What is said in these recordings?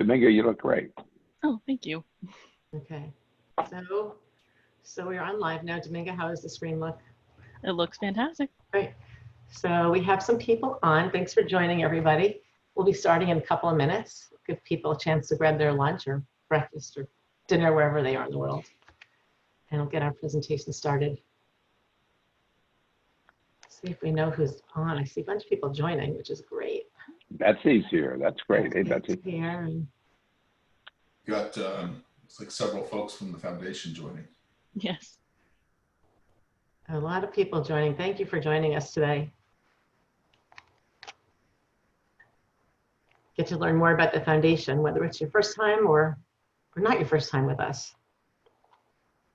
Domingo, you look great. Oh, thank you. Okay. So we're on live now. Domingo, how does the screen look? It looks fantastic. Great. So we have some people on. Thanks for joining, everybody. We'll be starting in a couple of minutes. Give people a chance to grab their lunch or breakfast or dinner, wherever they are in the world. And we'll get our presentation started. See if we know who's on. I see a bunch of people joining, which is great. Betsy's here. That's great. Hey, Betsy. Here. Got it's like several folks from the foundation joining. Yes. A lot of people joining. Thank you for joining us today. Get to learn more about the foundation, whether it's your first time or not your first time with us.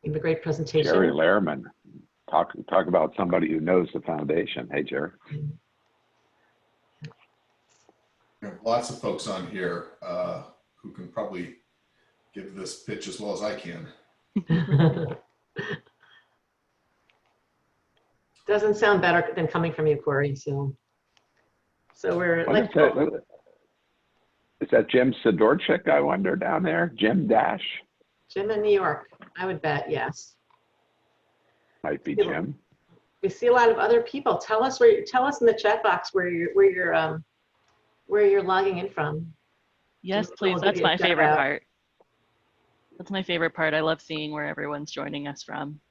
We have a great presentation. Jerry Lehrman. Talk about somebody who knows the foundation. Hey, Jerry. Lots of folks on here who can probably give this pitch as well as I can. Doesn't sound better than coming from you, Cory. So we're like. Is that Jim Sidorchik, I wonder, down there? Jim Dash? Jim in New York, I would bet, yes. Might be Jim. We see a lot of other people. Tell us in the chat box where you're logging in from. Yes, please. That's my favorite part. That's my favorite part. I love seeing where everyone's joining us from.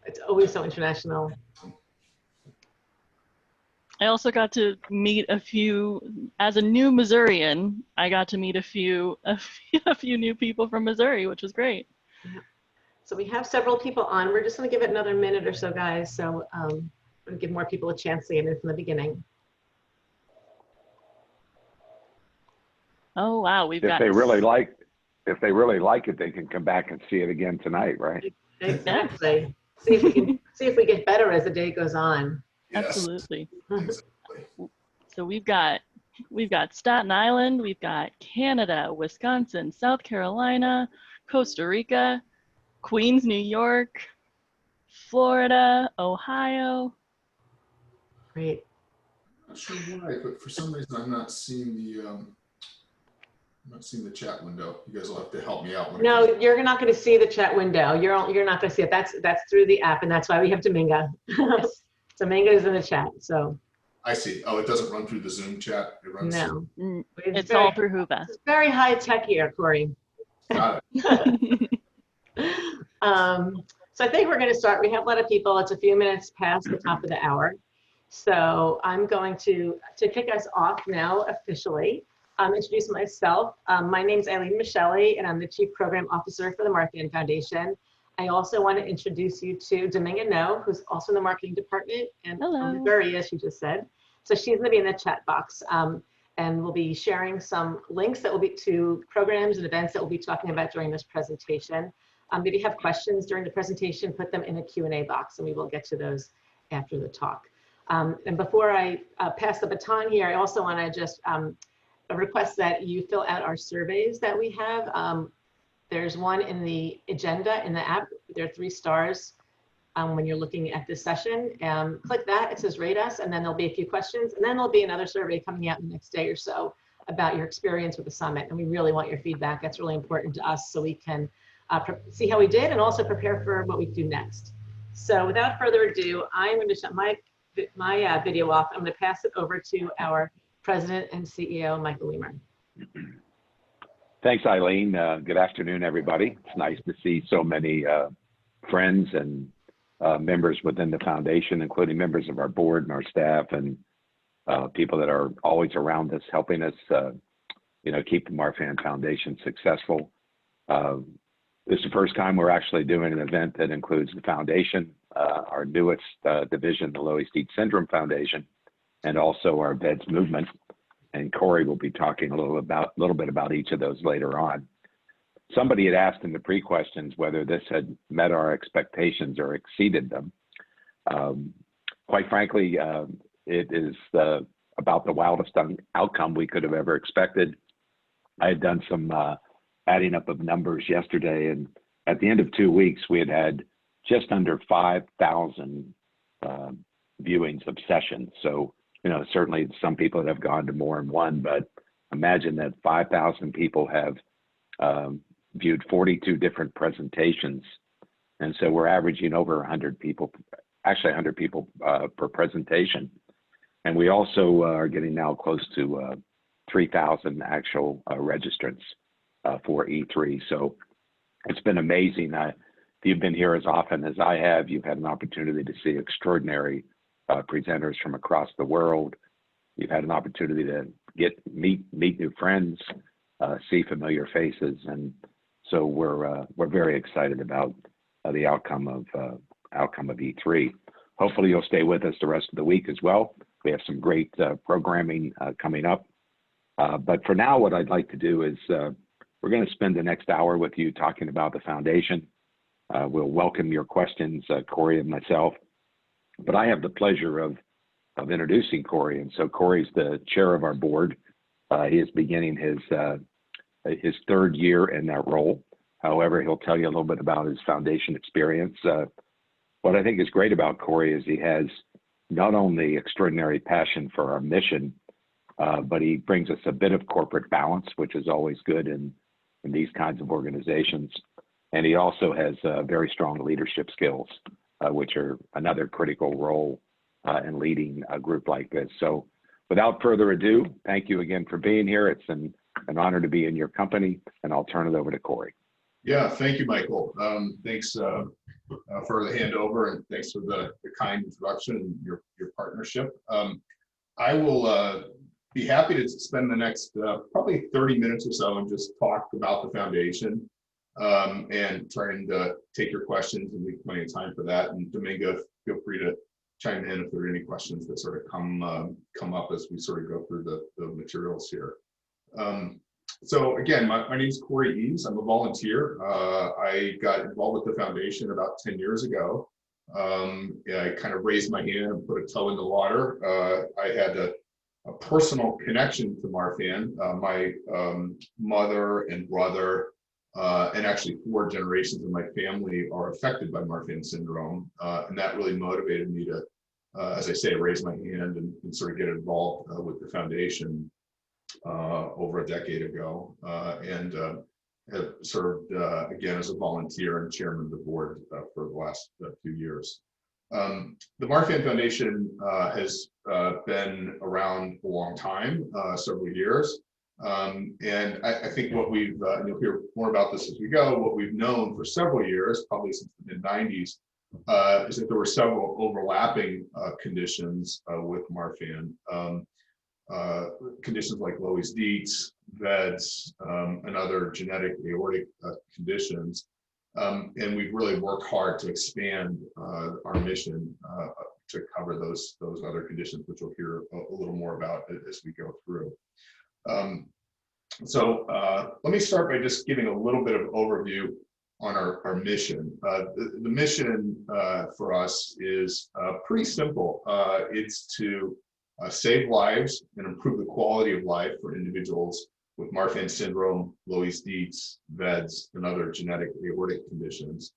It's always so international. I also got to meet a few, as a new Missourian, I got to meet a few new people from Missouri, which was great. Yeah. So we have several people on. We're just going to give it another minute or so, guys. So we'll give more people a chance to get in from the beginning. Oh wow, we've got. If they really like it, they can come back and see it again tonight, right? Exactly. see if we get better as the day goes on. Yes. Absolutely. Exactly. So we've got Staten Island, we've got Canada, Wisconsin, South Carolina, Costa Rica, Queens, New York, Florida, Ohio. Great. I'm not sure why, but for some reason I'm not seeing the chat window. You guys will have to help me out. No, you're not going to see the chat window. You're not going to see it. That's through the app, and that's why we have Domingo. Domingo is in the chat. So. I see. Oh, it doesn't run through the Zoom chat. It runs. No. It's all through Hoova. It's very high tech here, Cory. Got it. So I think we're going to start. We have a lot of people. It's a few minutes past the top of the hour. So I'm going to kick us off now officially. Introduce myself. My name's Eileen Michelli, and I'm the Chief Program Officer for the Marfan Foundation. I also want to introduce you to Domingo No, who's also in the marketing department, and Missouri, as she just said. So she's going to be in the chat box, and we'll be sharing some links that will be to programs and events that we'll be talking about during this presentation. If you have questions during the presentation, put them in the Q&A box, and we will get to those after the talk. And before I pass the baton here, I also want to just request that you fill out our surveys that we have. There's one in the agenda in the app. There are 3 stars when you're looking at this session. Click that, it says rate us, and then there'll be a few questions. And then there'll be another survey coming out in the next day or so about your experience with the summit. And we really want your feedback. That's really important to us so we can see how we did and also prepare for what we do next. So without further ado, I'm going to shut my video off. I'm going to pass it over to our President and CEO, Michael Weamer. Thanks, Eileen. Good afternoon, everybody. It's nice to see so many friends and members within the foundation, including members of our board and our staff, and people that are always around us, helping us, keep the Marfan Foundation successful. This is the first time we're actually doing an event that includes the foundation, our newest division, the Loeys-Dietz Syndrome Foundation, and also our VEDS movement. And Cory will be talking a little bit about each of those later on. Somebody had asked in the pre-questions whether this had met our expectations or exceeded them. Quite frankly, it is about the wildest outcome we could have ever expected. I had done some adding up of numbers yesterday, and at the end of 2 weeks, we had just under 5,000 viewings of sessions. So, certainly some people have gone to more than one, but imagine that 5,000 people have viewed 42 different presentations. And so we're averaging over 100 people, actually 100 people per presentation. And we also are getting now close to 3,000 actual registrants for E3. So it's been amazing. If you've been here as often as I have, you've had an opportunity to see extraordinary presenters from across the world. You've had an opportunity to meet new friends, see familiar faces, and so we're very excited about the outcome of E3. Hopefully, you'll stay with us the rest of the week as well. We have some great programming coming up. But for now, what I'd like to do is we're going to spend the next hour with you talking about the foundation. We'll welcome your questions, Cory and myself. But I have the pleasure of introducing Cory, and so Cory's the chair of our board. He is beginning his third year in that role. However, he'll tell you a little bit about his foundation experience. What I think is great about Cory is he has not only extraordinary passion for our mission, but he brings us a bit of corporate balance, which is always good in these kinds of organizations. And he also has very strong leadership skills, which are another critical role in leading a group like this. So without further ado, thank you again for being here. It's an honor to be in your company, and I'll turn it over to Cory. Yeah, thank you, Michael. Thanks for the handover, and thanks for the kind introduction and your partnership. I will be happy to spend the next probably 30 minutes or so and just talk about the foundation and trying to take your questions, and leave plenty of time for that. And Domingo, feel free to chime in if there are any questions that sort of come up as we sort of go through the materials here. So again, my name is Cory Eaves. I'm a volunteer. I got involved with the foundation about 10 years ago. I kind of raised my hand and put a toe in the water. I had a personal connection to Marfan. My mother and brother, and actually 4 generations of my family are affected by Marfan syndrome. And that really motivated me to, as I say, raise my hand and sort of get involved with the foundation over a decade ago, and have served again as a volunteer and chairman of the board for the last few years. The Marfan Foundation has been around a long time, several years. And I think what we've, and you'll hear more about this as we go, what we've known for several years, probably since the mid-90s, is that there were several overlapping conditions with Marfan. Conditions like Loeys-Dietz, VEDS, and other genetic aortic conditions. And we've really worked hard to expand our mission to cover those other conditions, which we'll hear a little more about as we go through. So let me start by just giving a little bit of overview on our mission. The mission for us is pretty simple. It's to save lives and improve the quality of life for individuals with Marfan syndrome, Loeys-Dietz, VEDS, and other genetic aortic conditions.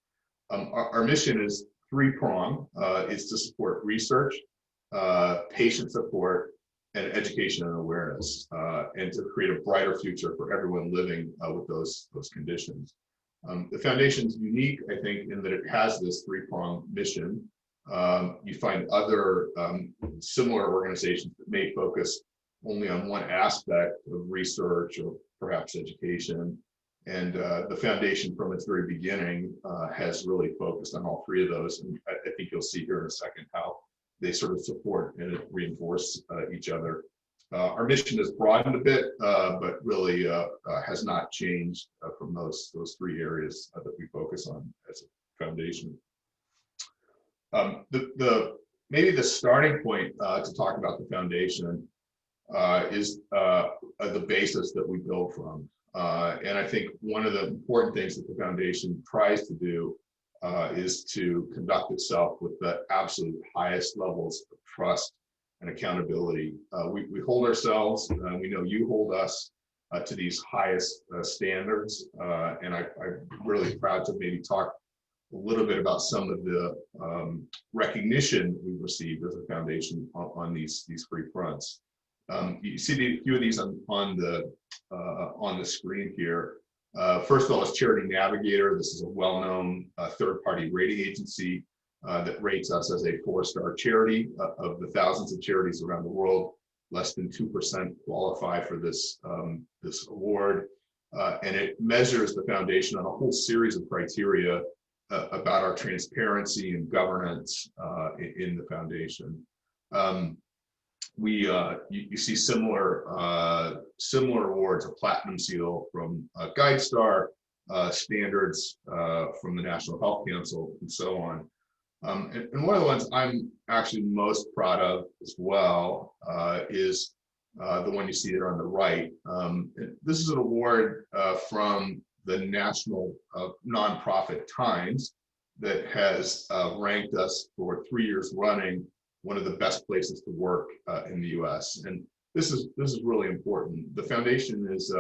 Our mission is 3-pronged. It's to support research, patient support, and education and awareness, and to create a brighter future for everyone living with those conditions. The foundation's unique, I think, in that it has this 3-pronged mission. You find other similar organizations that may focus only on one aspect of research or perhaps education. And the foundation from its very beginning has really focused on all 3 of those. And I think you'll see here in a second how they sort of support and reinforce each other. Our mission has broadened a bit, but really has not changed from those 3 areas that we focus on as a foundation. Maybe the starting point to talk about the foundation is the basis that we build from. And I think one of the important things that the foundation tries to do is to conduct itself with the absolute highest levels of trust and accountability. We hold ourselves, we know you hold us to these highest standards. And I'm really proud to maybe talk a little bit about some of the recognition we've received as a foundation on these 3 fronts. You see a few of these on the screen here. First of all, is Charity Navigator. This is a well-known third-party rating agency that rates us as a 4-star charity. Of the thousands of charities around the world, less than 2% qualify for this award. And it measures the foundation on a whole series of criteria about our transparency and governance in the foundation. You see similar awards, a platinum seal from GuideStar, standards from the National Health Council, and so on. And one of the ones I'm actually most proud of as well is the one you see there on the right. This is an award from the National Nonprofit Times that has ranked us for 3 years running one of the best places to work in the U.S. And this is really important. The foundation is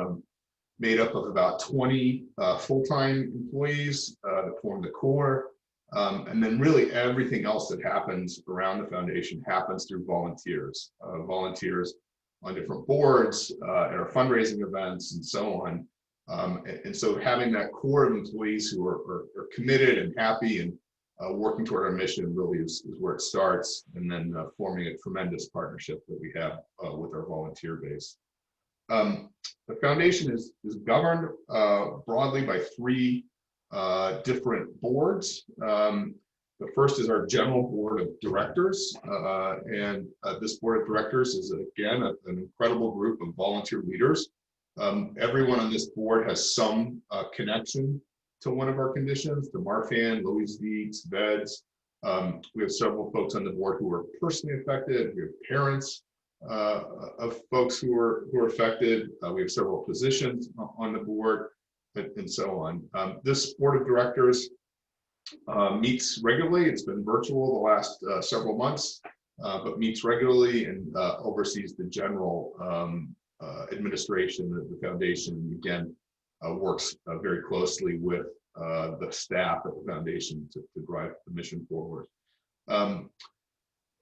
made up of about 20 full-time employees that form the core. And then really everything else that happens around the foundation happens through volunteers. Volunteers on different boards, at our fundraising events, and so on. And so having that core of employees who are committed and happy and working toward our mission really is where it starts, and then forming a tremendous partnership that we have with our volunteer base. The foundation is governed broadly by 3 different boards. The first is our general board of directors, and this board of directors is again an incredible group of volunteer leaders. Everyone on this board has some connection to one of our conditions, to Marfan, Loeys-Dietz, VEDS. We have several folks on the board who are personally affected. We have parents of folks who are affected. We have several physicians on the board, and so on. This board of directors meets regularly. It's been virtual the last several months, but meets regularly and oversees the general administration of the foundation. Again, works very closely with the staff at the foundation to drive the mission forward.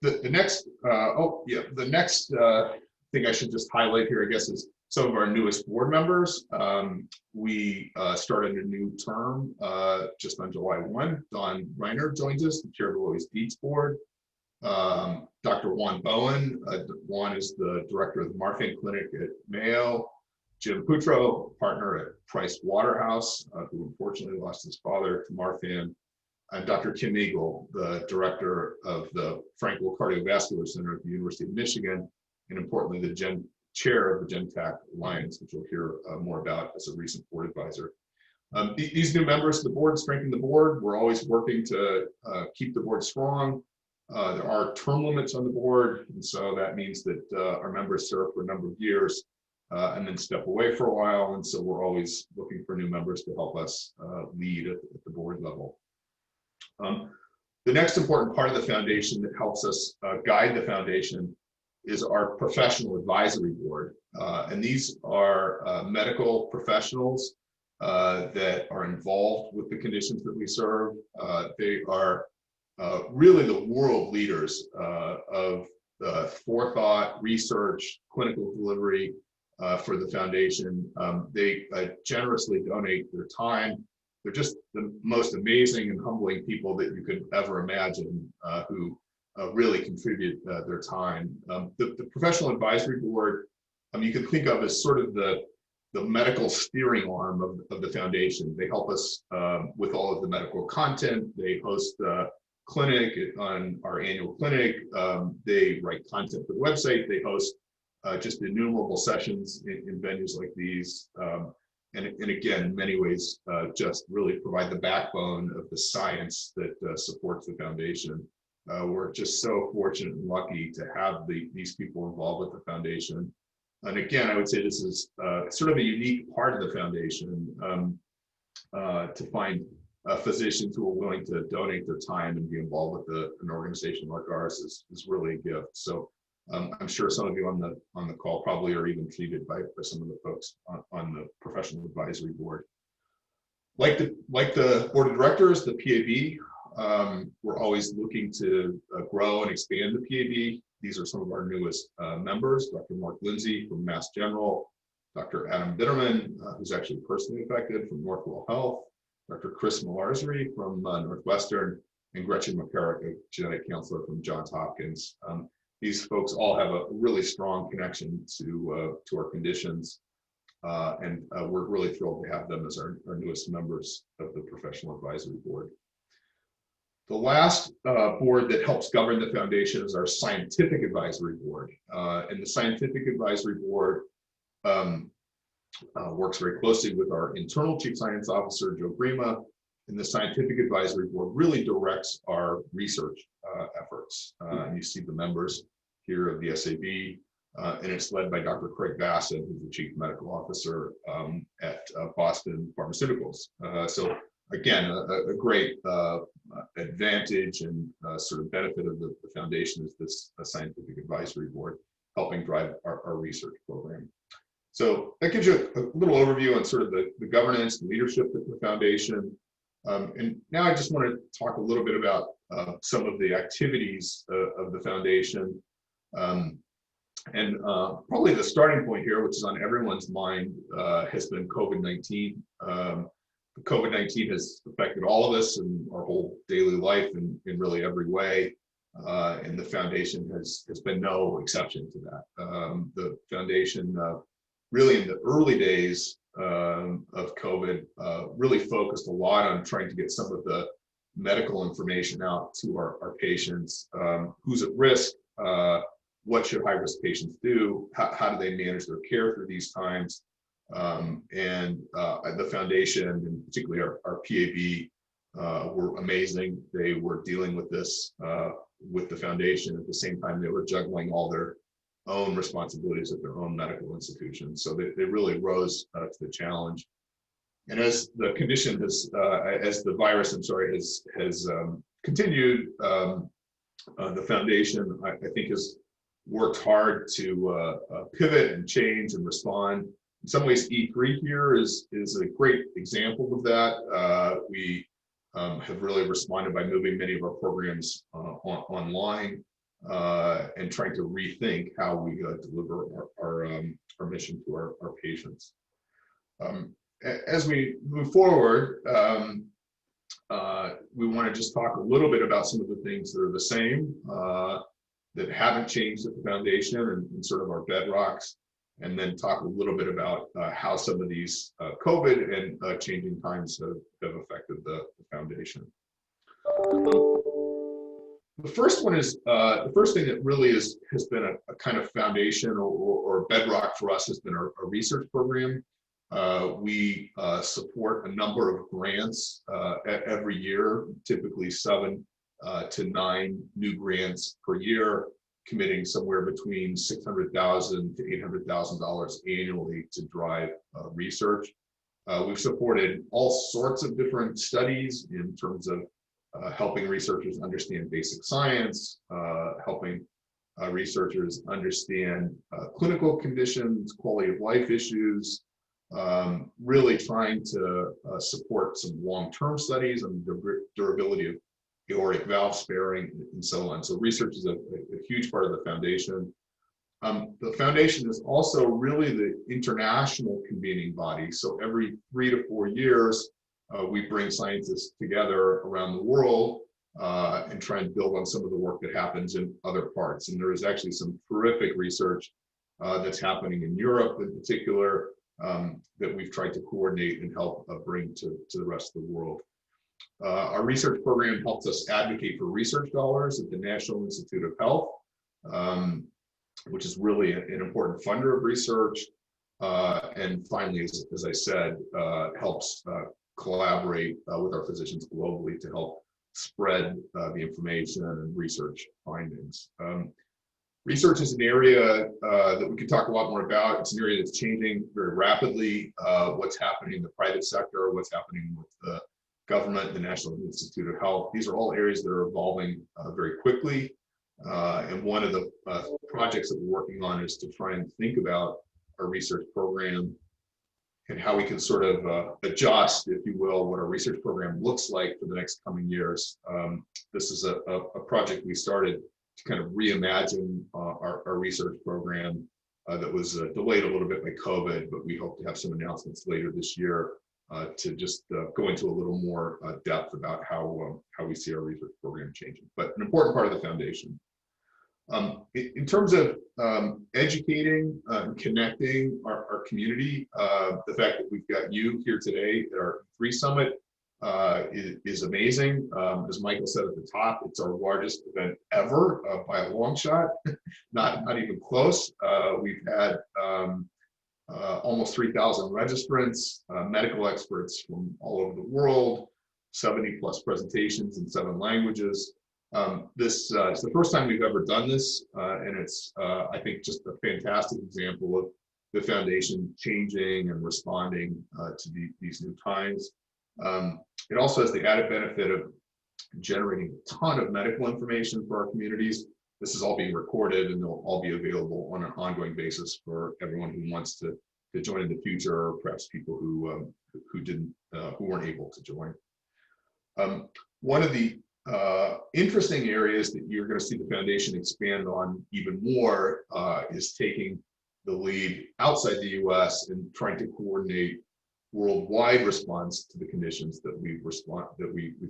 The next thing I should just highlight here, I guess, is some of our newest board members. We started a new term just on July 1. Don Reiner joins us, the chair of the Loeys-Dietz board. Dr. Juan Bowen. Juan is the director of the Marfan Clinic at Mayo. Jim Putro, partner at Price Waterhouse, who unfortunately lost his father to Marfan. And Dr. Kim Eagle, the director of the Frankel Cardiovascular Center at the University of Michigan, and importantly, the chair of the Gentaq Alliance, which we'll hear more about as a recent board advisor. These new members of the board strengthen the board. We're always working to keep the board strong. There are term limits on the board, and so that means that our members serve for a number of years and then step away for a while, and so we're always looking for new members to help us lead at the board level. The next important part of the foundation that helps us guide the foundation is our professional advisory board. And these are medical professionals that are involved with the conditions that we serve. They are really the world leaders of forethought, research, clinical delivery for the foundation. They generously donate their time. They're just the most amazing and humbling people that you could ever imagine who really contribute their time. The professional advisory board, you can think of as sort of the medical steering arm of the foundation. They help us with all of the medical content. They host the clinic on our annual clinic. They write content for the website. They host just innumerable sessions in venues like these. And again, in many ways, just really provide the backbone of the science that supports the foundation. We're just so fortunate and lucky to have these people involved with the foundation. And again, I would say this is sort of a unique part of the foundation to find physicians who are willing to donate their time and be involved with an organization like ours is really a gift. So I'm sure some of you on the call probably are even treated by some of the folks on the professional advisory board. Like the board of directors, the PAB, we're always looking to grow and expand the These are some of our newest members: Dr. Mark Lindsay from Mass General, Dr. Adam Bitterman, who's actually personally affected, from Northwell Health, Dr. Chris Malarsary from Northwestern, and Gretchen McCarrick, a genetic counselor from Johns Hopkins. These folks all have a really strong connection to our conditions, and we're really thrilled to have them as our newest members of the Professional Advisory Board. The last board that helps govern the foundation is our Scientific Advisory Board. And the Scientific Advisory Board works very closely with our internal Chief Science Officer, Joe Grima, and the Scientific Advisory Board really directs our research efforts. And you see the members here of the SAB, and it's led by Dr. Craig Bassett, who's the Chief Medical Officer at Boston Pharmaceuticals. So again, a great advantage and sort of benefit of the foundation is this Scientific Advisory Board helping drive our research program. So that gives you a little overview on sort of the governance, the leadership of the foundation. And now I just want to talk a little bit about some of the activities of the foundation. And probably the starting point here, which is on everyone's mind, has been COVID-19. COVID-19 has affected all of us and our whole daily life in really every way. And the foundation has been no exception to that. The foundation really in the early days of COVID really focused a lot on trying to get some of the medical information out to our patients. Who's at risk? What should high-risk patients do? How do they manage their care through these times? And the foundation, and particularly our PAB, were amazing. They were dealing with this with the foundation at the same time they were juggling all their own responsibilities at their own medical institutions. So they really rose to the challenge. And as the condition has, as the virus, has continued, the foundation, I think, has worked hard to pivot and change and respond. In some ways, E3 here is a great example of that. We have really responded by moving many of our programs online and trying to rethink how we deliver our mission to our patients. As we move forward, we want to just talk a little bit about some of the things that are the same, that haven't changed at the foundation and sort of our bedrocks, and then talk a little bit about how some of these COVID and changing times have affected the foundation. The first one is, the first thing that really has been a kind of foundation or bedrock for us has been our research program. We support a number of grants every year, typically 7 to 9 new grants per year, committing somewhere between $600,000 to $800,000 annually to drive research. We've supported all sorts of different studies in terms of helping researchers understand basic science, helping researchers understand clinical conditions, quality of life issues, really trying to support some long-term studies on the durability of aortic valve sparing and so on. So research is a huge part of the foundation. The foundation is also really the international convening body. So every 3 to 4 years, we bring scientists together around the world and try and build on some of the work that happens in other parts. And there is actually some terrific research that's happening in Europe in particular that we've tried to coordinate and help bring to the rest of the world. Our research program helps us advocate for research dollars at the National Institute of Health, which is really an important funder of research. And finally, as I said, helps collaborate with our physicians globally to help spread the information and research findings. Research is an area that we could talk a lot more about. It's an area that's changing very rapidly. What's happening in the private sector, what's happening with the government, the National Institute of Health. These are all areas that are evolving very quickly. And one of the projects that we're working on is to try and think about our research program and how we can sort of adjust, if you will, what our research program looks like for the next coming years. This is a project we started kind of reimagine our research program that was delayed a little bit by COVID, but we hope to have some announcements later this year to just go into a little more depth about how we see our research program changing. But an important part of the foundation. In terms of educating and connecting our community, the fact that we've got you here today at our E3 Summit is amazing. As Michael said at the top, it's our largest event ever by a long shot, not even close. We've had almost 3,000 registrants, medical experts from all over the world, 70+ presentations in 7 languages. This is the first time we've ever done this, and it's, I think, just a fantastic example of the foundation changing and responding to these new times. It also has the added benefit of generating a ton of medical information for our communities. This is all being recorded, and they'll all be available on an ongoing basis for everyone who wants to join in the future, or perhaps people who weren't able to join. One of the interesting areas that you're going to see the foundation expand on even more is taking the lead outside the U.S. and trying to coordinate worldwide response to the conditions that we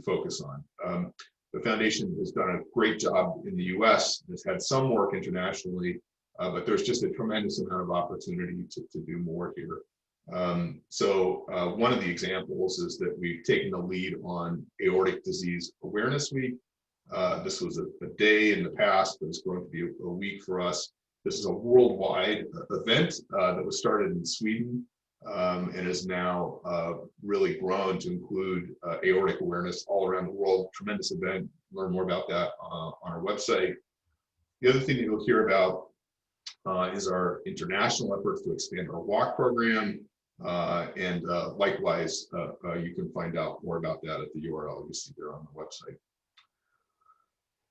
focus on. The foundation has done a great job in the U.S. Has had some work internationally, but there's just a tremendous amount of opportunity to do more here. One of the examples is that we've taken the lead on Aortic Disease Awareness Week. This was a day in the past, but it's going to be a week for us. This is a worldwide event that was started in Sweden and has now really grown to include aortic awareness all around the world. Tremendous event. Learn more about that on our website. The other thing that you'll hear about is our international efforts to expand our walk program. And likewise, you can find out more about that at the URL you see there on the website.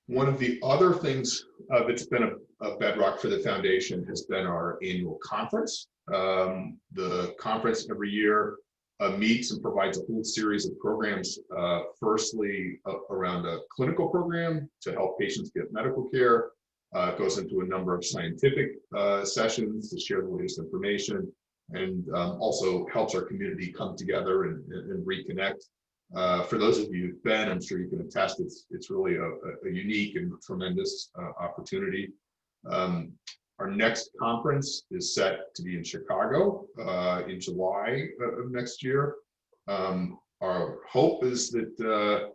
One of the other things that's been a bedrock for the foundation has been our annual conference. The conference every year meets and provides a whole series of programs, firstly around a clinical program to help patients get medical care. It goes into a number of scientific sessions to share the latest information, and also helps our community come together and reconnect. For those of you who've been, I'm sure you can attest, it's really a unique and tremendous opportunity. Our next conference is set to be in Chicago in July of next year. Our hope is that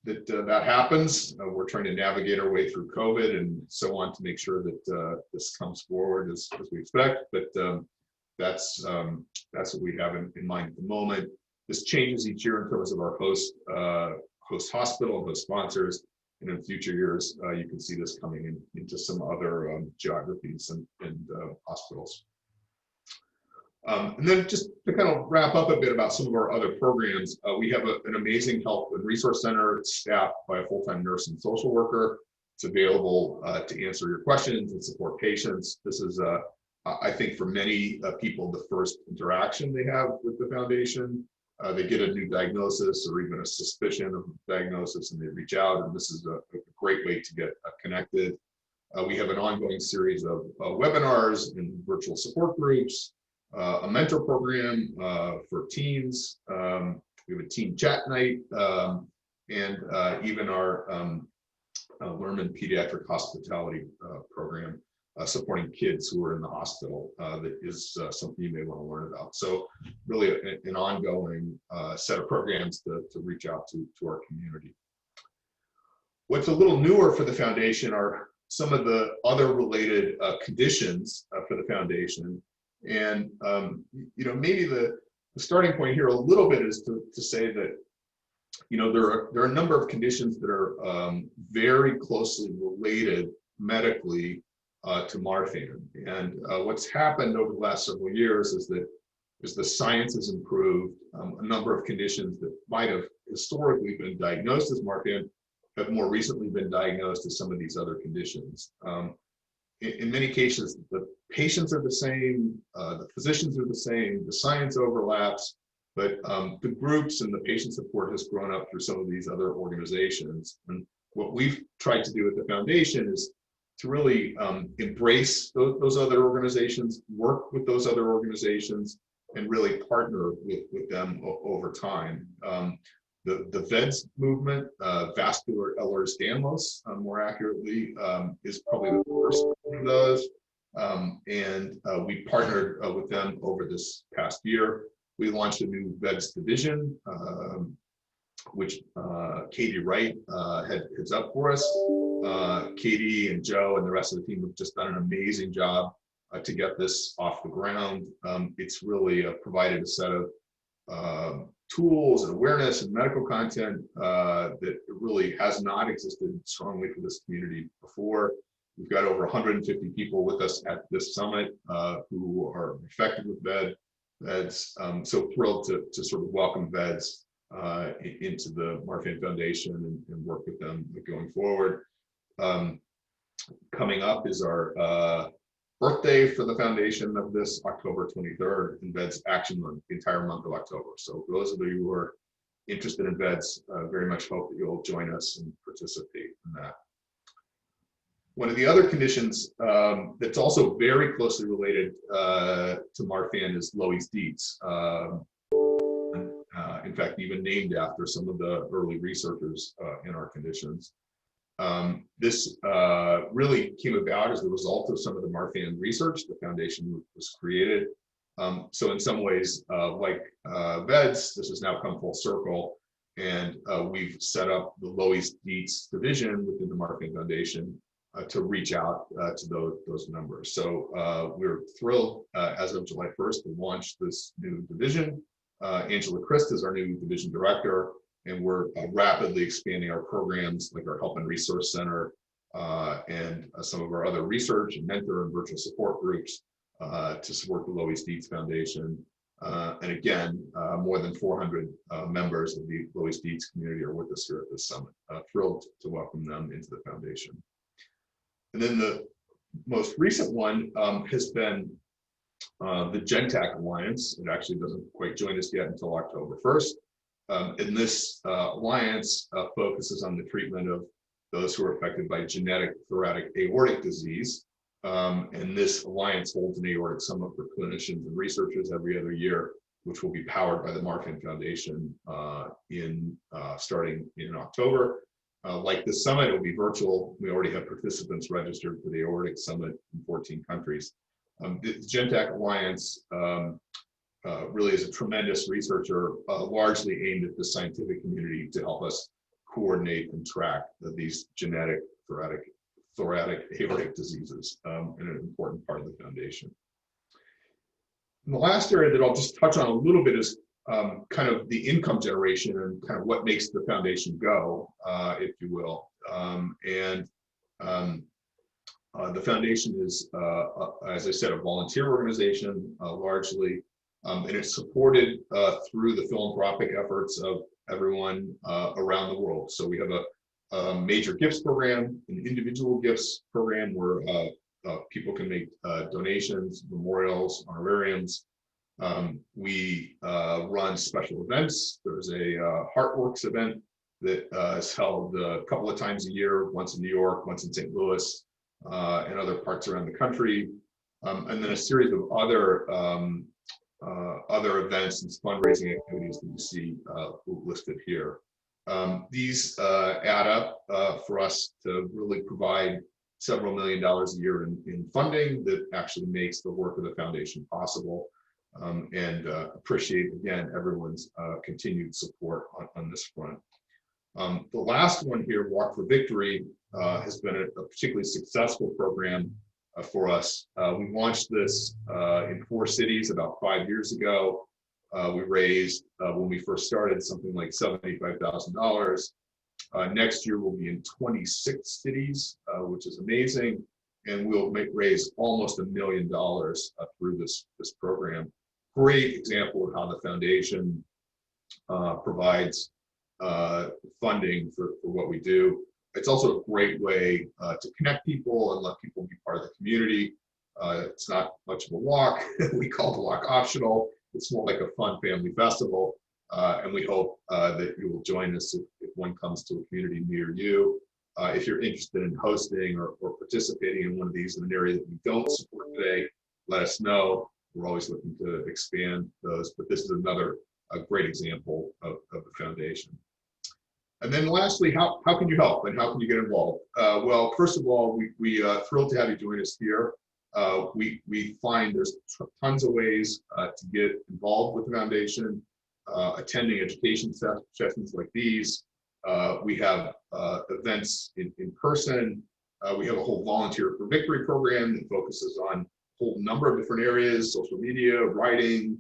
that happens. We're trying to navigate our way through COVID and so on to make sure that this comes forward as we expect. But that's what we have in mind at the moment. This changes each year in terms of our host hospital and host sponsors, and in future years you can see this coming into some other geographies and hospitals. And then just to kind of wrap up a bit about some of our other programs, we have an amazing health and resource center staffed by a full-time nurse and social worker. It's available to answer your questions and support patients. This is, I think, for many people, the first interaction they have with the foundation. They get a new diagnosis or even a suspicion of diagnosis, and they reach out, and this is a great way to get connected. We have an ongoing series of webinars and virtual support groups, a mentor program for teens. We have a teen chat night, and even our Lerman Pediatric Hospitality program, supporting kids who are in the hospital. That is something you may want to learn about. So really an ongoing set of programs to reach out to our community. What's a little newer for the foundation are some of the other related conditions for the foundation. And maybe the starting point here a little bit is to say that there are a number of conditions that are very closely related medically to Marfan. And what's happened over the last several years is that as the science has improved, a number of conditions that might have historically been diagnosed as Marfan have more recently been diagnosed as some of these other conditions. In many cases, the patients are the same, the physicians are the same, the science overlaps, but the groups and the patient support has grown up through some of these other organizations. And what we've tried to do at the foundation is to really embrace those other organizations, work with those other organizations, and really partner with them over time. The VEDS movement, vascular Ehlers-Danlos, more accurately, is probably the first one of those. We partnered with them over this past year. We launched a new VEDS division, which Katie Wright heads up for us. Katie and Joe and the rest of the team have just done an amazing job to get this off the ground. It's really provided a set of tools and awareness and medical content that really has not existed strongly for this community before. We've got over 150 people with us at this summit who are affected with VEDS. So thrilled to sort of welcome VEDS into the Marfan Foundation and work with them going forward. Coming up is our birthday for the foundation of this October 23rd, and VEDS Action Month, the entire month of October. So for those of you who are interested in VEDS, very much hope that you'll join us and participate in that. One of the other conditions that's also very closely related to Marfan is Loeys-Dietz. In fact, even named after some of the early researchers in our conditions. This really came about as the result of some of the Marfan research. The foundation was created. So in some ways, like VEDS, this has now come full circle, and we've set up the Loeys-Dietz division within the Marfan Foundation to reach out to those members. So we're thrilled as of July 1st to launch this new division. Angela Christ is our new division director, and we're rapidly expanding our programs like our Help and Resource Center and some of our other research and mentor and virtual support groups to support the Loeys-Dietz Foundation. And again, more than 400 members of the Loeys-Dietz community are with us here at this summit. Thrilled to welcome them into the foundation. And then the most recent one has been the Gentaq Alliance. It actually doesn't quite join us yet until October 1st. And this alliance focuses on the treatment of those who are affected by genetic thoracic aortic disease. And this alliance holds an aortic summit for clinicians and researchers every other year, which will be powered by the Marfan Foundation starting in October. Like this summit, it will be virtual. We already have participants registered for the Aortic Summit in 14 countries. The Gentaq Alliance really is a tremendous researcher, largely aimed at the scientific community to help us coordinate and track these genetic thoracic aortic diseases, and an important part of the foundation. And the last area that I'll just touch on a little bit is kind of the income generation and kind of what makes the foundation go, if you will. The foundation is, as I said, a volunteer organization largely, and it's supported through the philanthropic efforts of everyone around the world. So we have a major gifts program, an individual gifts program where people can make donations, memorials, honorariums. We run special events. There's a Heartworks event that is held a couple of times a year, once in New York, once in St. Louis, and other parts around the country. And then a series of other events and fundraising activities that you see listed here. These add up for us to really provide several $1 million a year in funding that actually makes the work of the foundation possible. And appreciate, again, everyone's continued support on this front. The last one here, Walk for Victory, has been a particularly successful program for us. We launched this in 4 cities about 5 years ago. We raised, when we first started, something like $75,000. Next year we'll be in 26 cities, which is amazing. And we'll raise almost $1 million through this program. Great example of how the foundation provides funding for what we do. It's also a great way to connect people and let people be part of the community. It's not much of a walk. We call the walk optional. It's more like a fun family festival. And we hope that you will join us if one comes to a community near you. if you're interested in hosting or participating in one of these in an area that we don't support today, let us know. We're always looking to expand those, but this is another great example of the foundation. And then lastly, how can you help and how can you get involved? Well, first of all, we thrilled to have you join us here. We find there's tons of ways to get involved with the foundation, attending education sessions like these. We have events in person. We have a whole Volunteer for Victory program that focuses on a whole number of different areas: social media, writing,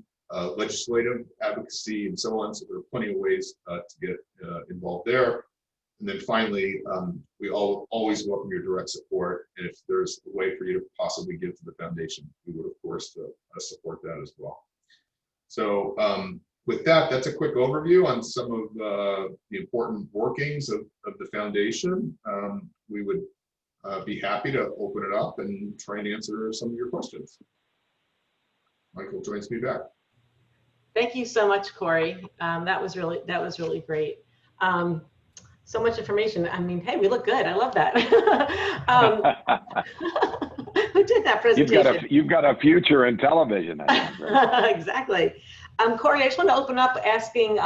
legislative advocacy, and so on. So there are plenty of ways to get involved there. And then finally, we always welcome your direct support. And if there's a way for you to possibly give to the foundation, we would, of course, support that as well. So with that, that's a quick overview on some of the important workings of the foundation. We would be happy to open it up and try and answer some of your questions. Michael joins me back. Thank you so much, Cory. That was really great. So much information. I mean, hey, we look good. I love that. Who did that presentation? You've got a future in television, I think, right? Exactly. Cory, I just want to open up asking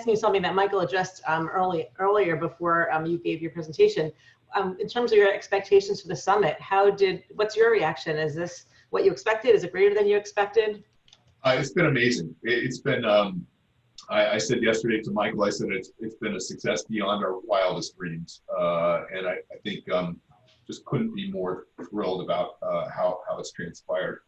you something that Michael addressed earlier before you gave your presentation. In terms of your expectations for the summit, what's your reaction? Is this what you expected? Is it greater than you expected? It's been amazing. It's been, I said yesterday to Michael, I said it's been a success beyond our wildest dreams. And I think just couldn't be more thrilled about how it's transpired.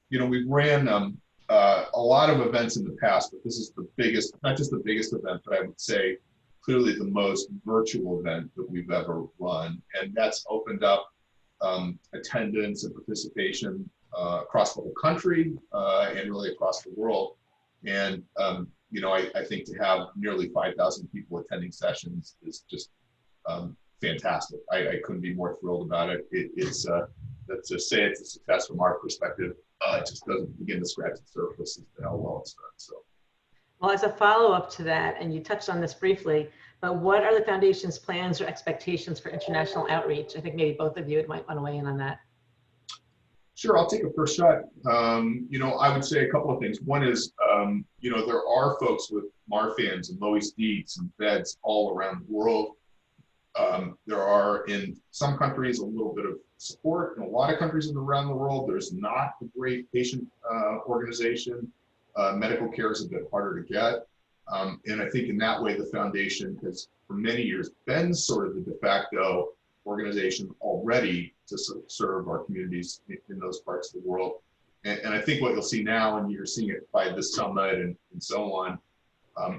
You know, we've ran a lot of events in the past, but this is the biggest, not just the biggest event, but I would say clearly the most virtual event that we've ever run. And that's opened up attendance and participation across the whole country and really across the world. And, you know, I think to have nearly 5,000 people attending sessions is just fantastic. I couldn't be more thrilled about it. It's to say it's a success from our perspective, it just doesn't begin to scratch the surface as to how well it's done. So. Well, as a follow-up to that, and you touched on this briefly, but what are the foundation's plans or expectations for international outreach? I think maybe both of you might want to weigh in on that. Sure, I'll take a first shot. You know, I would say a couple of things. One is, you know, there are folks with Marfans and Loeys-Dietz and beds all around the world. There are in some countries a little bit of support. In a lot of countries around the world, there's not a great patient organization. Medical care is a bit harder to get. And I think in that way, the foundation has for many years been sort of the de facto organization already to serve our communities in those parts of the world. And I think what you'll see now, and you're seeing it by this summit and so on,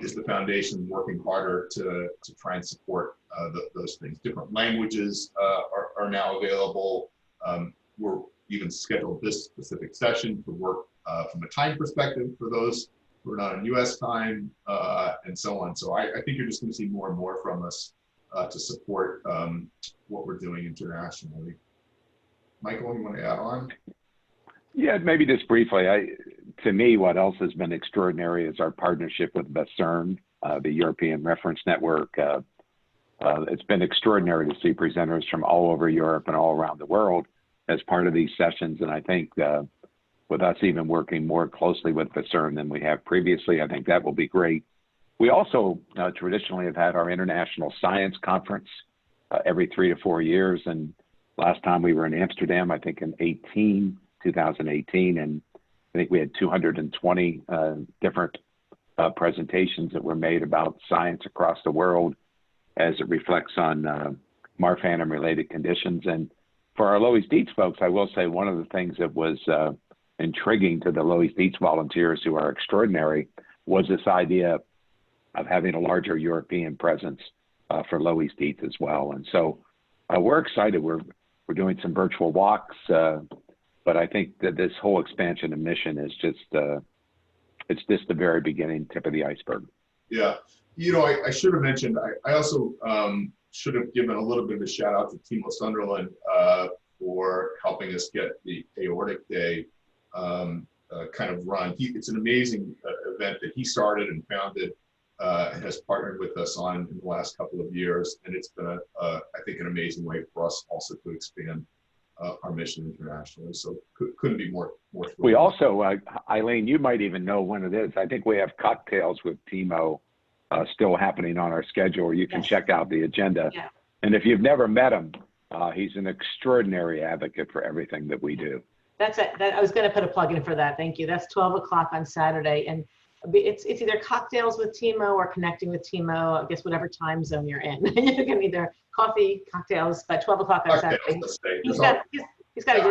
is the foundation working harder to try and support those things. Different languages are now available. We're even scheduled this specific session to work from a time perspective for those who are not on US time and so on. So I think you're just going to see more and more from us to support what we're doing internationally. Michael, you want to add on? Yeah, maybe just briefly. To me, what else has been extraordinary is our partnership with BESERN, the European Reference Network. It's been extraordinary to see presenters from all over Europe and all around the world as part of these sessions. And I think with us even working more closely with BESERN than we have previously, I think that will be great. We also traditionally have had our International Science Conference every 3 to 4 years. And last time we were in Amsterdam, I think in 2018, and I think we had 220 different presentations that were made about science across the world as it reflects on Marfan and related conditions. And for our Loeys-Dietz folks, I will say one of the things that was intriguing to the Loeys-Dietz volunteers, who are extraordinary, was this idea of having a larger European presence for Loeys-Dietz as well. And so we're excited. We're doing some virtual walks, but I think that this whole expansion and mission is just, it's just the very beginning, tip of the iceberg. Yeah, you know, I should have mentioned, I also should have given a little bit of a shout out to Teemo Sunderland for helping us get the Aortic Day kind of run. It's an amazing event that he started and founded has partnered with us on in the last couple of years, and it's been, I think, an amazing way for us also to expand our mission internationally. So couldn't be more thrilled. We also, Eileen, you might even know when it is. I think we have cocktails with Teemo still happening on our schedule. You can Yes. check out the agenda. Yeah. And if you've never met him, he's an extraordinary advocate for everything that we do. That's it. I was going to put a plug in for that. Thank you. That's 12 o'clock on Saturday. And it's either cocktails with Teemo or connecting with Teemo, I guess whatever time zone you're in. You can either coffee, cocktails, but 12 o'clock on Saturday. He's got a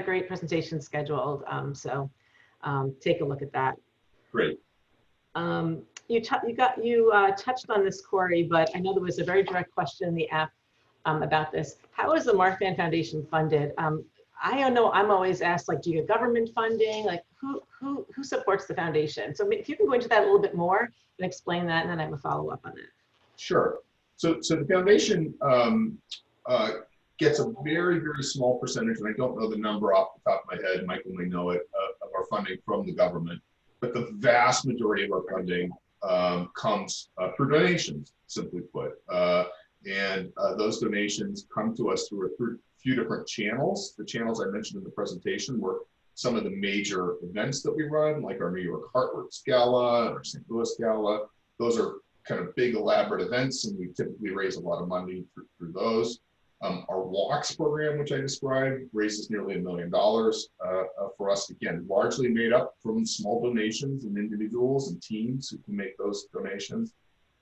great presentation scheduled. So take a look at that. Great. You touched on this, Cory, but I know there was a very direct question in the app about this. How is the Marfan Foundation funded? I don't know. I'm always asked, like, do you get government funding? Like, who supports the foundation? So if you can go into that a little bit more and explain that, and then I have a follow-up on it. Sure. So the foundation gets a very, very small percentage, and I don't know the number off the top of my head. Michael may know it, of our funding from the government. But the vast majority of our funding comes through donations, simply put. And those donations come to us through a few different channels. The channels I mentioned in the presentation were some of the major events that we run, like our New York Heartworks Gala, our St. Louis Gala. Those are kind of big, elaborate events, and we typically raise a lot of money through those. Our walks program, which I described, raises nearly $1 million for us, again, largely made up from small donations and individuals and teams who can make those donations.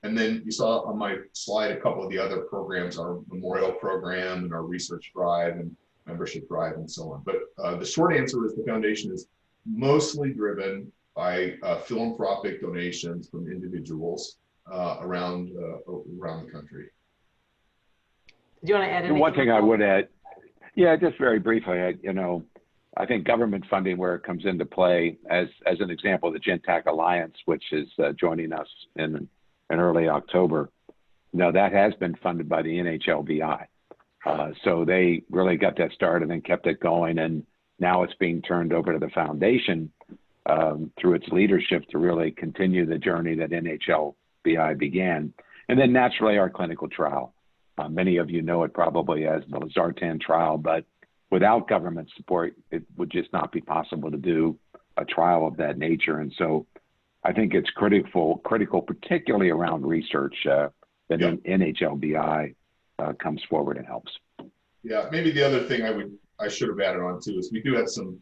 And then you saw on my slide a couple of the other programs, our memorial program and our research drive and membership drive and so on. But the short answer is the foundation is mostly driven by philanthropic donations from individuals around the country. Do you want to add anything? One thing I would add, yeah, just very briefly, I think government funding where it comes into play, as an example, the Gentaq Alliance, which is joining us in early October, that has been funded by the NHLBI. So they really got that started and then kept it going, and now it's being turned over to the foundation through its leadership to really continue the journey that NHLBI began. And then naturally our clinical trial. Many of you know it probably as the Loeys-Dietz trial, but without government support, it would just not be possible to do a trial of that nature. And so I think it's critical, particularly around research, that NHLBI comes forward and helps. Yeah, maybe the other thing I should have added on too is we do have some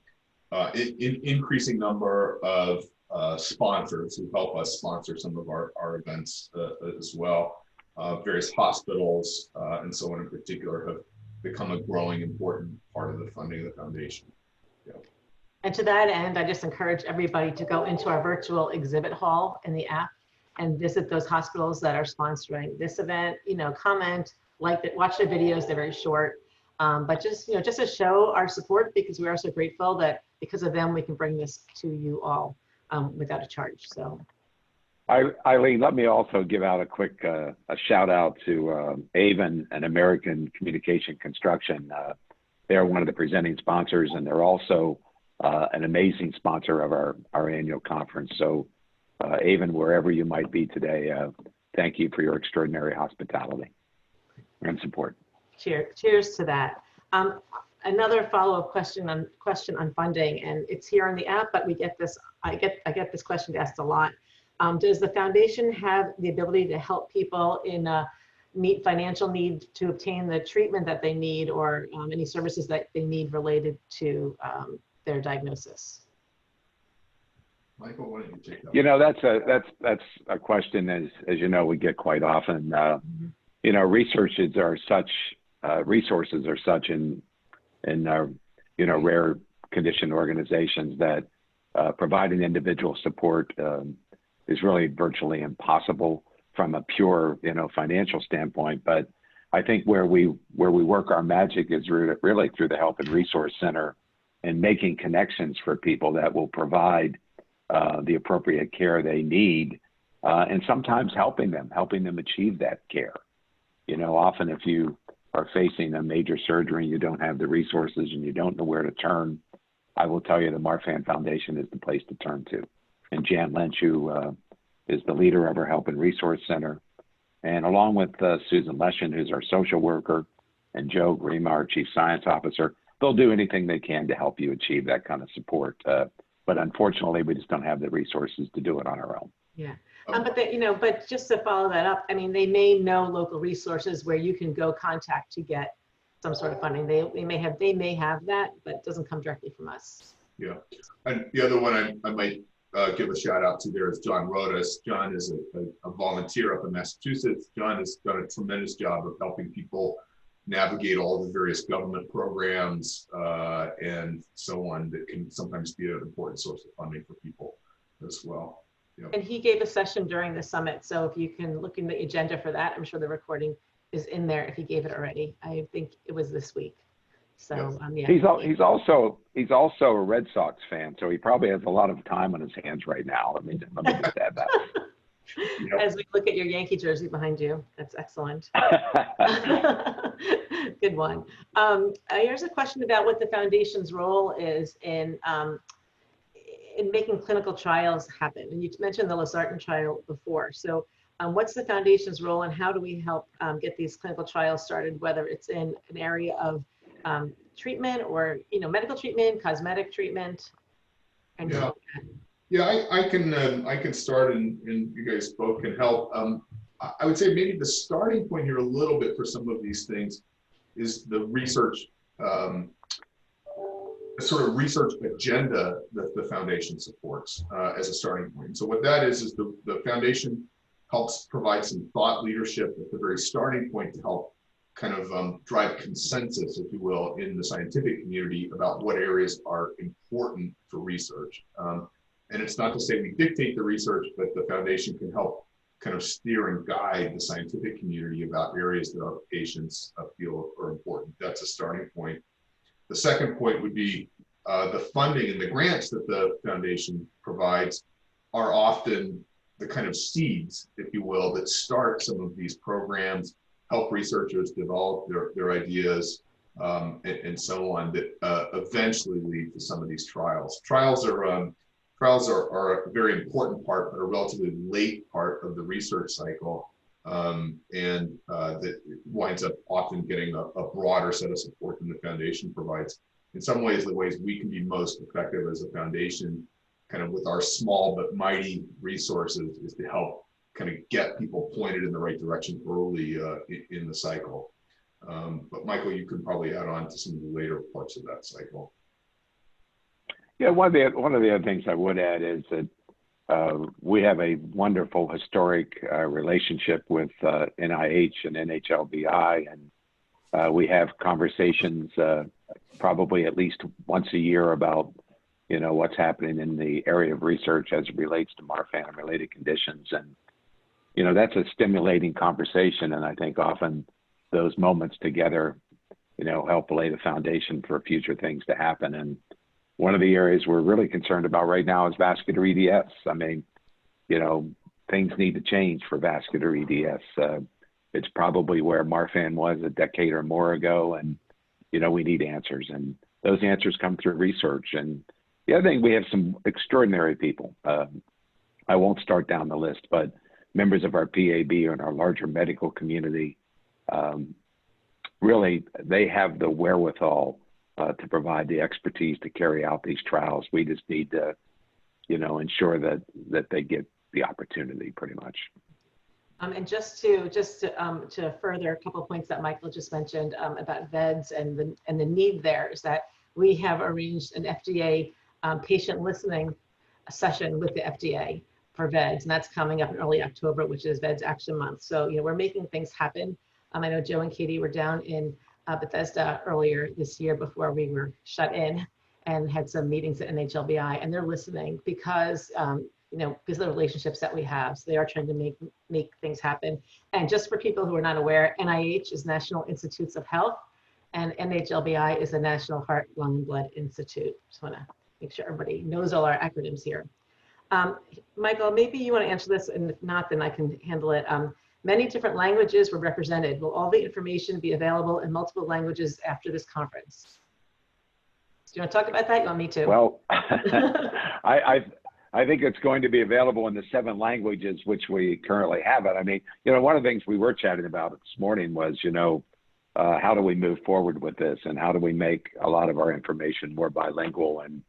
increasing number of sponsors who help us sponsor some of our events as well. Various hospitals and so on in particular have become a growing important part of the funding of the foundation. Yeah. And to that end, I just encourage everybody to go into our virtual exhibit hall in the app and visit those hospitals that are sponsoring this event. Comment, like it, watch the videos. They're very short, but just to show our support, because we are so grateful that because of them we can bring this to you all without a charge. So. Eileen, let me also give out a quick a shout out to Avon and American Communication Construction. They're one of the presenting sponsors, and they're also an amazing sponsor of our annual conference. So Avon, wherever you might be today, thank you for your extraordinary hospitality and support. Cheers to that. Another follow-up question on funding, and it's here on the app, but we get this. I get this question asked a lot. Does the foundation have the ability to help people in financial need to obtain the treatment that they need, or any services that they need related to their diagnosis? Michael, why don't you take that? That's a question as you know we get quite often. Resources are such in rare condition organizations that providing individual support is really virtually impossible from a pure, financial standpoint. But I think where we work our magic is really through the Health and Resource Center and making connections for people that will provide the appropriate care they need, and sometimes helping them achieve that care. Often if you are facing a major surgery and you don't have the resources and you don't know where to turn, I will tell you the Marfan Foundation is the place to turn to. And Jan Lynch, who is the leader of our Help and Resource Center. And along with Susan Leshin, who's our social worker, and Joe Weamer, our Chief Science Officer, they'll do anything they can to help you achieve that kind of support. But unfortunately, we just don't have the resources to do it on our own. Yeah, but just to follow that up, I mean, they may know local resources where you can go contact to get some sort of funding. They may have that, but it doesn't come directly from us. Yeah, and the other one I might give a shout out to there is John Rodas. John is a volunteer up in Massachusetts. John has done a tremendous job of helping people navigate all the various government programs and so on that can sometimes be an important source of funding for people as well. Yep. And he gave a session during the summit. So if you can look in the agenda for that, I'm sure the recording is in there if he gave it already. I think it was this week. So yes. yeah. He's also a Red Sox fan, so he probably has a lot of time on his hands right now. Let me just add that. Yep. As we look at your Yankee jersey behind you, that's excellent. Good one. Here's a question about what the foundation's role is in making clinical trials happen. And you mentioned the Losartan trial before. So what's the foundation's role and how do we help get these clinical trials started, whether it's in an area of treatment or, medical treatment, cosmetic treatment? And Yeah, I can start and you guys both can help. I would say maybe the starting point here a little bit for some of these things is the research, sort of research agenda that the foundation supports as a starting point. So what that is the foundation helps provide some thought leadership at the very starting point to help kind of drive consensus, if you will, in the scientific community about what areas are important for research. And it's not to say we dictate the research, but the foundation can help kind of steer and guide the scientific community about areas that our patients feel are important. That's a starting point. The second point would be the funding and the grants that the foundation provides are often the kind of seeds, if you will, that start some of these programs, help researchers develop their ideas, and so on, that eventually lead to some of these trials. Trials are a very important part, but a relatively late part of the research cycle, and that winds up often getting a broader set of support than the foundation provides. In some ways, the ways we can be most effective as a foundation, kind of with our small but mighty resources, is to help kind of get people pointed in the right direction early in the cycle. But Michael, you could probably add on to some of the later parts of that cycle. Yeah, one of the other things I would add is that we have a wonderful historic relationship with NIH and NHLBI, and we have conversations probably at least once a year about what's happening in the area of research as it relates to Marfan and related conditions, and that's a stimulating conversation, and I think often those moments together help lay the foundation for future things to happen. And one of the areas we're really concerned about right now is vascular EDS. I mean, things need to change for vascular EDS. It's probably where Marfan was a decade or more ago, and we need answers, and those answers come through research. And the other thing, we have some extraordinary people. I won't start down the list, but members of our PAB and our larger medical community, really, they have the wherewithal to provide the expertise to carry out these trials. We just need to, ensure that they get the opportunity, pretty much. And just to further a couple of points that Michael just mentioned about VEDS and the need there, is that we have arranged an FDA patient listening session with the FDA for VEDS, and that's coming up in early October, which is VEDS Action Month. So we're making things happen. I know Joe and Katie were down in Bethesda earlier this year before we were shut in, and had some meetings at NHLBI, and they're listening because because of the relationships that we have. So they are trying to make things happen. And just for people who are not aware, NIH is National Institutes of Health, and NHLBI is the National Heart, Lung, and Blood Institute. Just want to make sure everybody knows all our acronyms here. Michael, maybe you want to answer this, and if not, then I can handle it. Many different languages were represented. Will all the information be available in multiple languages after this conference? Do you want to talk about that? You want me to? Well, I think it's going to be available in the 7 languages which we currently have it. I mean, one of the things we were chatting about this morning was, how do we move forward with this, and how do we make a lot of our information more bilingual? And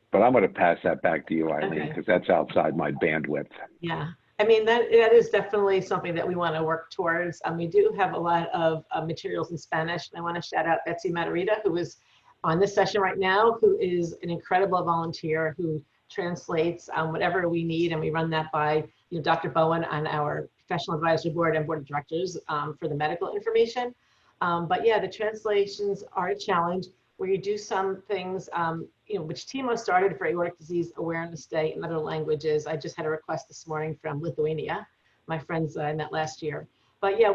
but I'm going to pass that back to you, Eileen, because that's outside my bandwidth. Yeah. I mean, that is definitely something that we want to work towards. We do have a lot of materials in Spanish, and I want to shout out Betsy Matarita, who is on this session right now, who is an incredible volunteer who translates whatever we need, and we run that by Dr. Bowen on our professional advisory board and board of directors for the medical information. But yeah, the translations are a challenge where you do some things, which Teemo started for Aortic Disease Awareness Day in other languages. I just had a request this morning from Lithuania, my friends I met last year. But yeah,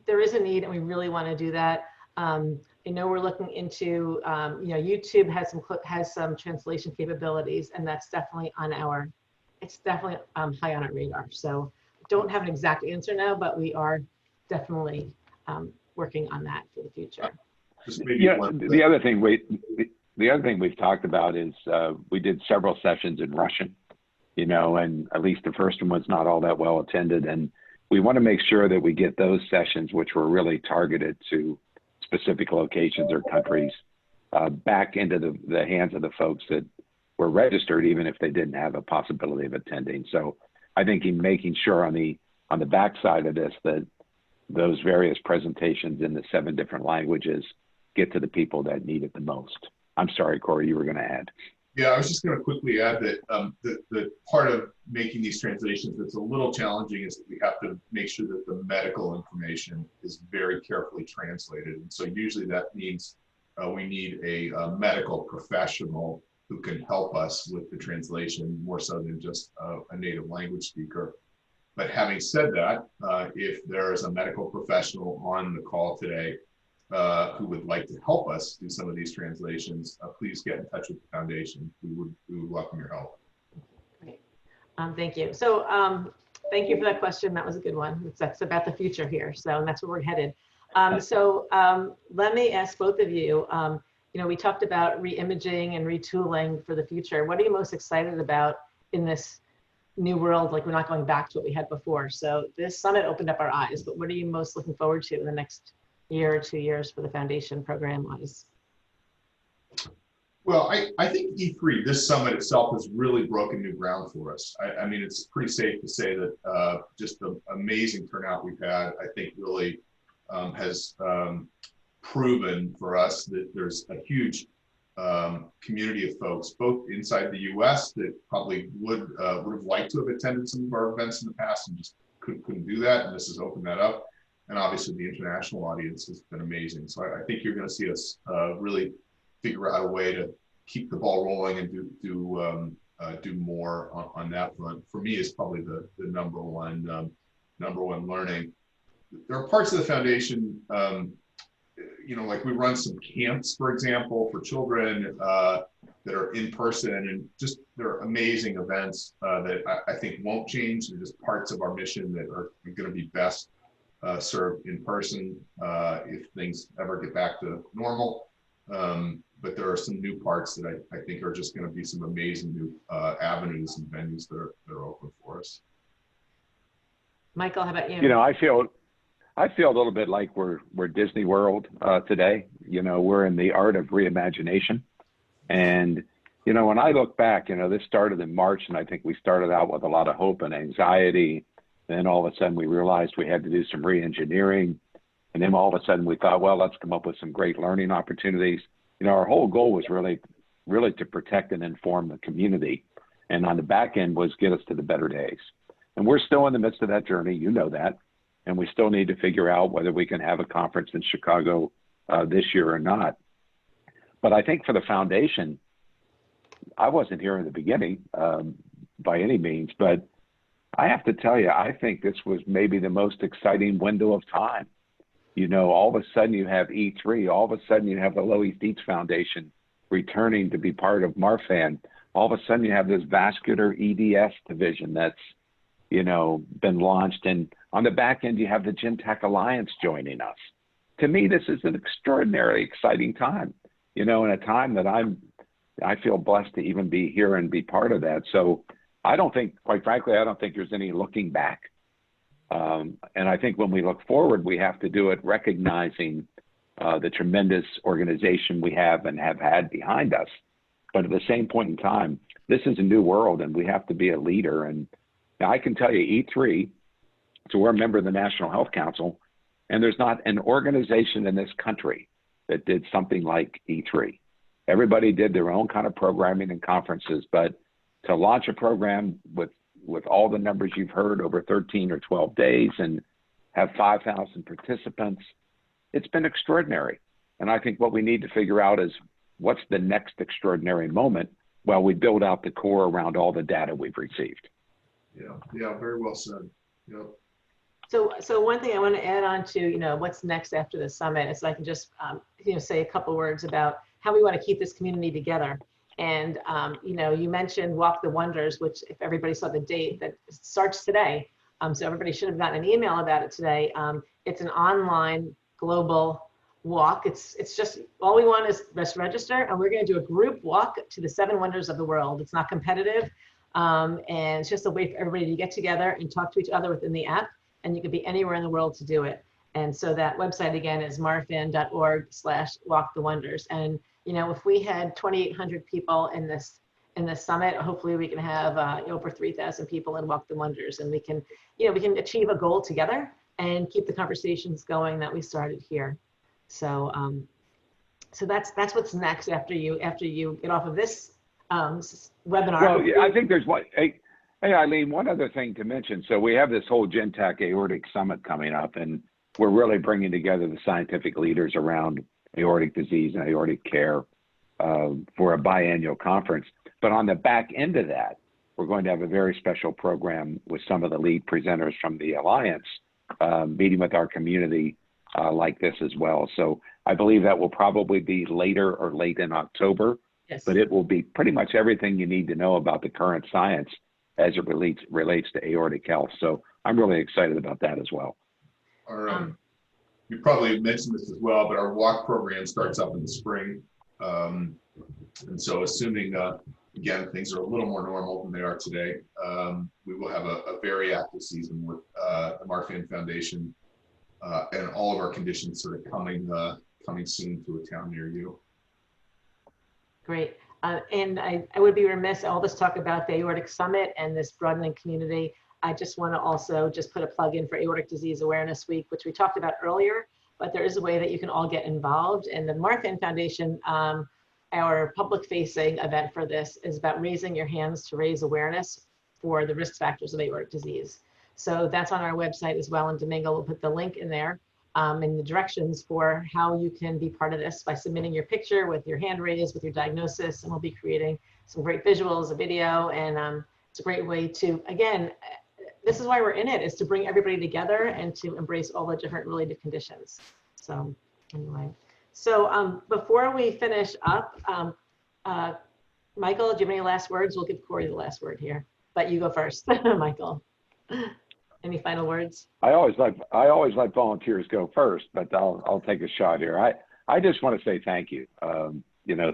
there is a need, and we really want to do that. I know we're looking into, YouTube has some translation capabilities, and that's definitely it's definitely high on our radar. So don't have an exact answer now, but we are definitely working on that for the future. The other thing we've talked about is we did several sessions in Russian, and at least the first one was not all that well attended. And we want to make sure that we get those sessions, which were really targeted to specific locations or countries, back into the hands of the folks that were registered, even if they didn't have a possibility of attending. So I think in making sure on the backside of this that those various presentations in the 7 different languages get to the people that need it the most. I'm sorry, Cory, you were going to add. Yeah, I was just going to quickly add that the part of making these translations that's a little challenging is that we have to make sure that the medical information is very carefully translated. And so usually that means we need a medical professional who can help us with the translation more so than just a native language speaker. But having said that, if there is a medical professional on the call today who would like to help us do some of these translations, please get in touch with the foundation. We would welcome your help. Great. Thank you. So thank you for that question. That was a good one. That's about the future here. So that's where we're headed. Let me ask both of you, we talked about re-imaging and retooling for the future. What are you most excited about in this new world? Like, we're not going back to what we had before. So this summit opened up our eyes, but what are you most looking forward to in the next year or 2 years for the foundation program wise? Well, I think E3, this summit itself, has really broken new ground for us. I mean, it's pretty safe to say that just the amazing turnout we've had, I think really has proven for us that there's a huge community of folks, both inside the US that probably would have liked to have attended some of our events in the past and just couldn't do that. And this has opened that up. And obviously the international audience has been amazing. So I think you're going to see us really figure out a way to keep the ball rolling and do more on that front. For me, is probably the number one learning. There are parts of the foundation, like we run some camps, for example, for children that are in person, and just they're amazing events that I think won't change. They're just parts of our mission that are going to be best served in person if things ever get back to normal. But there are some new parts that I think are just going to be some amazing new avenues and venues that are open for us. Michael, how about you? I feel a little bit like we're Disney World today. We're in the art of reimagination. And, when I look back, this started in March, and I think we started out with a lot of hope and anxiety. Then all of a sudden we realized we had to do some re-engineering. And then all of a sudden we thought, well, let's come up with some great learning opportunities. Our whole goal was really to protect and inform the community. And on the back end was get us to the better days. And we're still in the midst of that journey, that. And we still need to figure out whether we can have a conference in Chicago this year or not. But I think for the foundation, I wasn't here in the beginning by any means, but I have to tell you, I think this was maybe the most exciting window of time. All of a sudden you have E3, all of a sudden you have the Loeys-Dietz Foundation returning to be part of Marfan. All of a sudden you have this vascular EDS division that's, been launched. And on the back end, you have the Gentaq Alliance joining us. To me, this is an extraordinarily exciting time, in a time that I'm I feel blessed to even be here and be part of that. So I don't think, quite frankly, I don't think there's any looking back. And I think when we look forward, we have to do it recognizing the tremendous organization we have and have had behind us. But at the same point in time, this is a new world and we have to be a leader. And I can tell you E3, so we're a member of the National Health Council, and there's not an organization in this country that did something like E3. Everybody did their own kind of programming and conferences, but to launch a program with all the numbers you've heard over 13 or 12 days and have 5,000 participants, it's been extraordinary. And I think what we need to figure out is what's the next extraordinary moment while we build out the core around all the data we've received. Yeah, very well said. Yep. So one thing I want to add on to, what's next after the summit is I can just, say a couple words about how we want to keep this community together. And, you mentioned Walk the Wonders, which if everybody saw the date, that starts today. So everybody should have gotten an email about it today. It's an online global walk. It's just, all we want is just register, and we're going to do a group walk to the 7 wonders of the world. It's not competitive. And it's just a way for everybody to get together and talk to each other within the app. And you can be anywhere in the world to do it. And so that website again is marfan.org/walkthewonders. And if we had 2,800 people in this summit, hopefully we can have over 3,000 people in Walk the Wonders, and we can achieve a goal together and keep the conversations going that we started here. So so that's what's next after you get off of this webinar. Well, yeah, I think there's one. Hey, Eileen, one other thing to mention. So we have this whole Gentaq Aortic Summit coming up, and we're really bringing together the scientific leaders around aortic disease and aortic care for a biannual conference. But on the back end of that, we're going to have a very special program with some of the lead presenters from the Alliance, meeting with our community like this as well. So I believe that will probably be later or late in October, Yes. But it will be pretty much everything you need to know about the current science as it relates to aortic health. So I'm really excited about that as well. You probably mentioned this as well, but our walk program starts up in the spring. And so assuming, again, things are a little more normal than they are today, we will have a very active season with the Marfan Foundation and all of our conditions sort of coming soon to a town near you. Great. And I would be remiss, all this talk about the Aortic Summit and this broadening community. I just want to also just put a plug in for Aortic Disease Awareness Week, which we talked about earlier, but there is a way that you can all get involved. And the Marfan Foundation, our public facing event for this is about raising your hands to raise awareness for the risk factors of aortic disease. So that's on our website as well. And Domingo will put the link in there and the directions for how you can be part of this by submitting your picture with your hand raised, with your diagnosis, and we'll be creating some great visuals, a video, and it's a great way to, again, this is why we're in it, is to bring everybody together and to embrace all the different related conditions. So anyway, so before we finish up, Michael, do you have any last words? We'll give Cory the last word here, but you go first, Michael. Any final words? I always let volunteers go first, but I'll take a shot here. I just want to say thank you.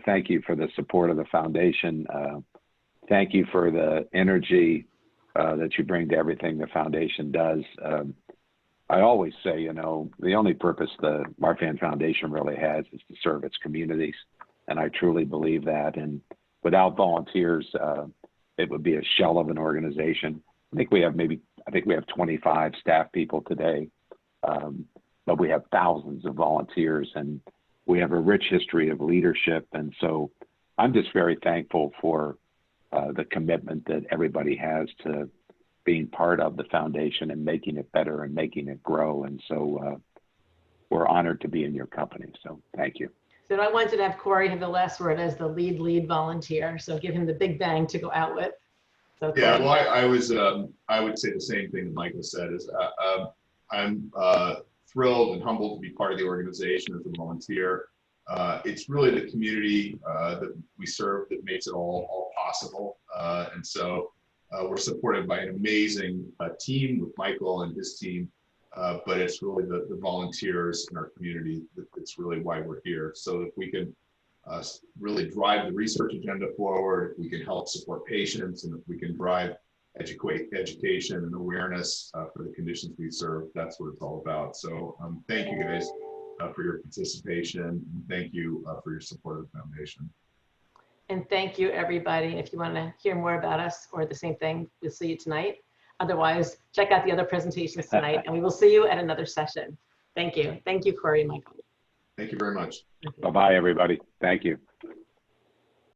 Thank you for the support of the foundation. Thank you for the energy that you bring to everything the foundation does. I always say, the only purpose the Marfan Foundation really has is to serve its communities, and I truly believe that. And without volunteers, it would be a shell of an organization. I think we have 25 staff people today, but we have thousands of volunteers, and we have a rich history of leadership. And so I'm just very thankful for the commitment that everybody has to being part of the foundation and making it better and making it grow. And so we're honored to be in your company. So thank you. So I wanted to have Cory have the last word as the lead volunteer. So give him the big bang to go out with. So yeah, well, I would say the same thing that Michael said is I'm thrilled and humbled to be part of the organization as a volunteer. It's really the community that we serve that makes it all possible. And so we're supported by an amazing team with Michael and his team, but it's really the volunteers in our community that's really why we're here. So if we can really drive the research agenda forward, if we can help support patients, and if we can drive education and awareness for the conditions we serve, that's what it's all about. So thank you guys for your participation, and thank you for your support of the foundation. And thank you, everybody. If you want to hear more about us or the same thing, we'll see you tonight. Otherwise, check out the other presentations tonight, and we will see you at another session. Thank you. Thank you, Cory and Michael. Thank you very much. Bye-bye, everybody. Thank you.